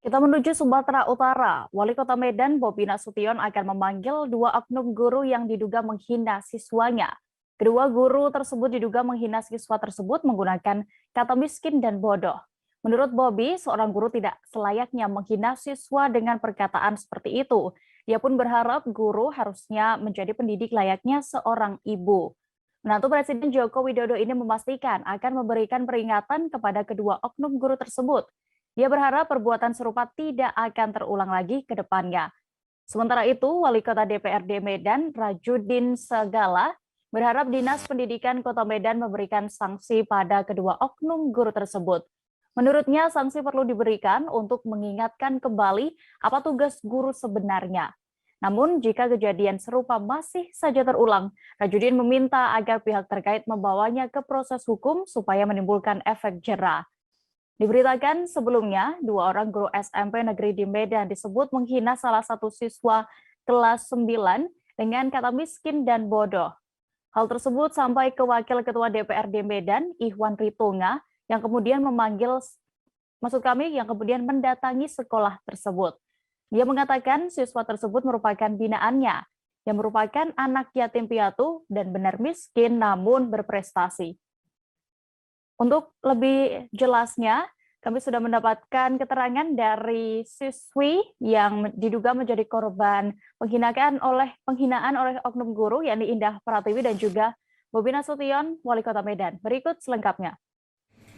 Kita menuju Sumatera Utara. Wali Kota Medan, Bobi Nasution akan memanggil dua oknum guru yang diduga menghina siswanya. Kedua guru tersebut diduga menghina siswa tersebut menggunakan kata miskin dan bodoh. Menurut Bobi, seorang guru tidak selayaknya menghina siswa dengan perkataan seperti itu. Dia pun berharap guru harusnya menjadi pendidik layaknya seorang ibu. Menantu Presiden Joko Widodo ini memastikan akan memberikan peringatan kepada kedua oknum guru tersebut. Dia berharap perbuatan serupa tidak akan terulang lagi ke depannya. Sementara itu, Wali Kota DPRD Medan, Rajudin Segala, berharap Dinas Pendidikan Kota Medan memberikan sanksi pada kedua oknum guru tersebut. Menurutnya, sanksi perlu diberikan untuk mengingatkan kembali apa tugas guru sebenarnya. Namun, jika kejadian serupa masih saja terulang, Rajudin meminta agar pihak terkait membawanya ke proses hukum supaya menimbulkan efek jera. Diberitakan sebelumnya, dua orang guru SMP negeri di Medan disebut menghina salah satu siswa kelas 9 dengan kata miskin dan bodoh. Hal tersebut sampai ke Wakil Ketua DPRD Medan, Ihwan Ritonga, yang kemudian mendatangi sekolah tersebut. Dia mengatakan siswa tersebut merupakan binaannya, yang merupakan anak yatim piatu dan benar miskin namun berprestasi. Untuk lebih jelasnya, kami sudah mendapatkan keterangan dari siswi yang diduga menjadi korban penghinaan oleh oknum guru, yakni Indah Pratiwi dan juga Bobi Nasution, Wali Kota Medan. Berikut selengkapnya.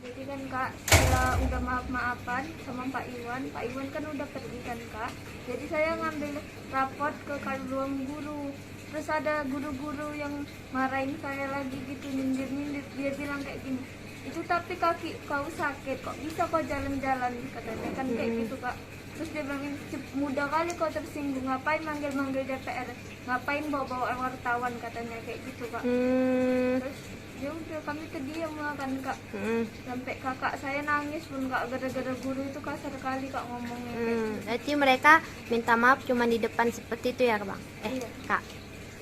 Jadi kan Kak, saya udah maaf-maafan sama Pak Iwan. Pak Iwan kan udah pergi kan Kak. Jadi saya ngambil raport ke ruang guru. Terus ada guru-guru yang marahin saya lagi gitu, nyindir-nyindir. Dia bilang kayak gini, itu tapi kaki kau sakit, kok bisa kau jalan-jalan, katanya kan kayak gitu Kak. Terus dia bilang, mudah kali kau tersinggung, ngapain manggil-manggil DPR, ngapain bawa-bawa wartawan, katanya kayak gitu Kak. Terus ya udah kami kediam lah kan Kak. Sampai kakak saya nangis pun Kak, gara-gara guru itu kasar kali Kak ngomongnya. Berarti mereka minta maaf cuma di depan seperti itu ya Bang? Iya. Kak.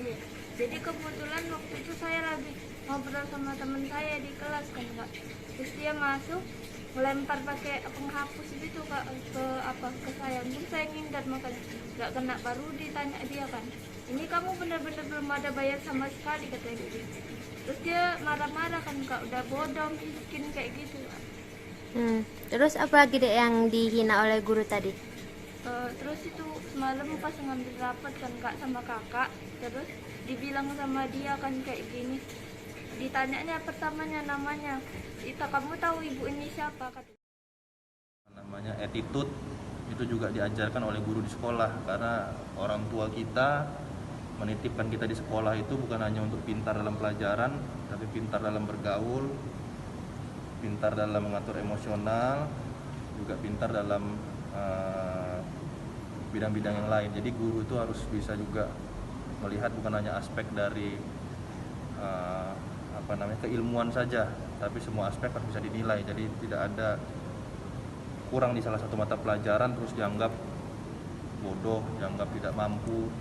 Iya. Jadi kebetulan waktu itu saya lagi ngobrol sama teman saya di kelas kan Kak. Terus dia masuk melempar pakai penghapus itu Kak ke saya. Mungkin saya ngindar makanya nggak kena, baru ditanya dia kan, ini kamu benar-benar belum ada bayar sama sekali, katanya gitu. Terus dia marah-marah kan Kak, udah bodoh miskin kayak gitu Kak. Terus apa lagi deh yang dihina oleh guru tadi? Terus itu semalam pas ngambil rapat kan Kak sama kakak, terus dibilang sama dia kan kayak gini, ditanyanya pertamanya namanya, Ita kamu tahu ibu ini siapa, kata. Namanya attitude itu juga diajarkan oleh guru di sekolah, karena orang tua kita menitipkan kita di sekolah itu bukan hanya untuk pintar dalam pelajaran, tapi pintar dalam bergaul, pintar dalam mengatur emosional, juga pintar dalam bidang-bidang yang lain. Jadi guru itu harus bisa juga melihat bukan hanya aspek dari keilmuan saja, tapi semua aspek harus bisa dinilai. Jadi tidak ada kurang di salah satu mata pelajaran terus dianggap bodoh, dianggap tidak mampu,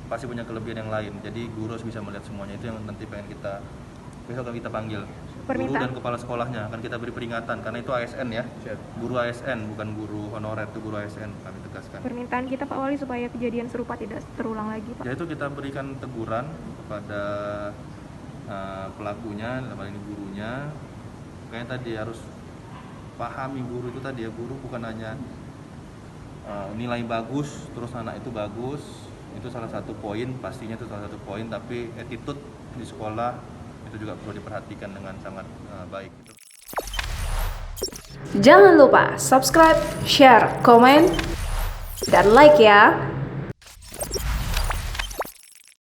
pasti punya kelebihan yang lain. Jadi guru harus bisa melihat semuanya. Itu yang nanti besok akan kita panggil guru dan kepala sekolahnya, akan kita beri peringatan karena itu ASN ya, guru ASN bukan guru honorer, itu guru ASN, kami tegaskan. Permintaan kita Pak Wali supaya kejadian serupa tidak terulang lagi Pak. Yaitu kita berikan teguran kepada pelakunya, dalam hal ini gurunya. Kayaknya tadi harus pahami guru itu tadi ya, guru bukan hanya nilai bagus terus anak itu bagus, itu salah satu poin, pastinya itu salah satu poin, tapi attitude di sekolah itu juga perlu diperhatikan dengan sangat baik. Jangan lupa subscribe, share, komen, dan like ya.